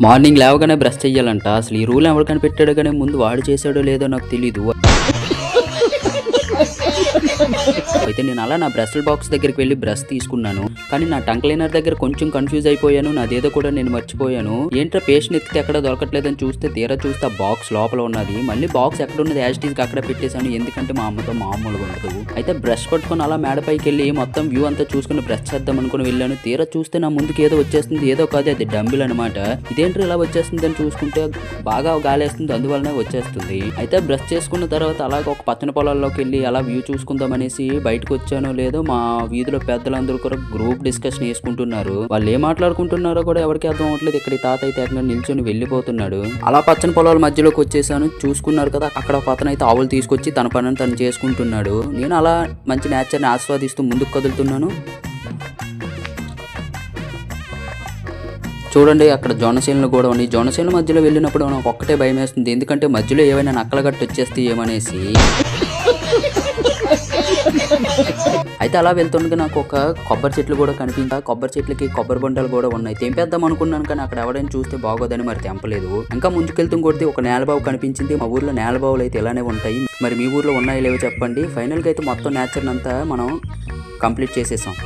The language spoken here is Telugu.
మార్నింగ్ లేవగానే బ్రష్ చెయ్యాలంట. అసలు ఈ రూల్ ఎవరు కనిపెట్టాడో గానీ ముందు వాడు చేసాడో లేదో నాకు తెలీదు. అయితే నేను అలా నా బ్రష్ బాక్స్ దగ్గరికి వెళ్ళి బ్రష్ తీసుకున్నాను. కానీ నా టంగ్ క్లీనర్ దగ్గర కొంచెం కన్ఫ్యూజ్ అయిపోయాను. నాదేదో కూడా నేను మర్చిపోయాను. ఏంట్రా పేస్ట్ ఎత్తితే ఎక్కడ దొరకట్లేదని చూస్తే తీరా చూస్తే ఆ బాక్స్ లోపల ఉన్నది. మళ్ళీ బాక్స్ ఎక్కడ ఉన్నది యాజిటీస్ అక్కడ పెట్టేశాను. ఎందుకంటే మా అమ్మతో మామూలుగా ఉండదు. అయితే బ్రష్ పట్టుకొని అలా మేడపైకి వెళ్ళి మొత్తం వ్యూ అంతా చూసుకుని బ్రష్ చేద్దాం అనుకుని వెళ్ళాను. తీరా చూస్తే నా ముందుకు ఏదో వచ్చేస్తుంది. ఏదో కాదు, అది డంబుల్ అనమాట. ఇదేంటి ఇలా వచ్చేస్తుంది అని చూసుకుంటే బాగా గాలేస్తుంది, అందువల్లనే వచ్చేస్తుంది. అయితే బ్రష్ చేసుకున్న తర్వాత అలాగ ఒక పచ్చని పొలాల్లోకి వెళ్ళి అలా వ్యూ చూసుకుందాం అనేసి బయటకు వచ్చానో లేదో మా వీధిలో పెద్దలందరూ కూడా గ్రూప్ డిస్కషన్ వేసుకుంటున్నారు. వాళ్ళు ఏం మాట్లాడుకుంటున్నారో కూడా ఎవరికి అర్థం అవ్వట్లేదు. ఇక్కడ తాత అయితే ఏకంగా నిల్చొని వెళ్ళిపోతున్నాడు. అలా పచ్చని పొలాల మధ్యలోకి వచ్చేసాను. చూసుకున్నారు కదా, అక్కడ ఒక అతను అయితే ఆవులు తీసుకొచ్చి తన పనిని తను చేసుకుంటున్నాడు. నేను అలా మంచి నేచర్ని ఆస్వాదిస్తూ ముందుకు కదులుతున్నాను. చూడండి, అక్కడ జొన్నసేనులు కూడా ఉన్నాయి. జొన్నసేను మధ్యలో వెళ్ళినప్పుడు నాకు ఒక్కటే భయం వేస్తుంది. ఎందుకంటే మధ్యలో ఏమైనా నక్కల గట్టు వచ్చేస్తే ఏమనేసి. అయితే అలా వెళ్తుండగా నాకు ఒక కొబ్బరి చెట్లు కూడా కనిపించా. కొబ్బరి చెట్లకి కొబ్బరి బొండాలు కూడా ఉన్నాయి. తెంపేద్దాం అనుకున్నాను, కానీ అక్కడ ఎవరైనా చూస్తే బాగోదని మరి తెంపలేదు. ఇంకా ముందుకెళ్తూ కొడితే ఒక నేలబావు కనిపించింది. మా ఊర్లో నేలబావులు అయితే ఇలానే ఉంటాయి. మరి మీ ఊర్లో ఉన్నాయో లేవో చెప్పండి. ఫైనల్గా అయితే మొత్తం నేచర్ అంతా మనం కంప్లీట్ చేసేసాం.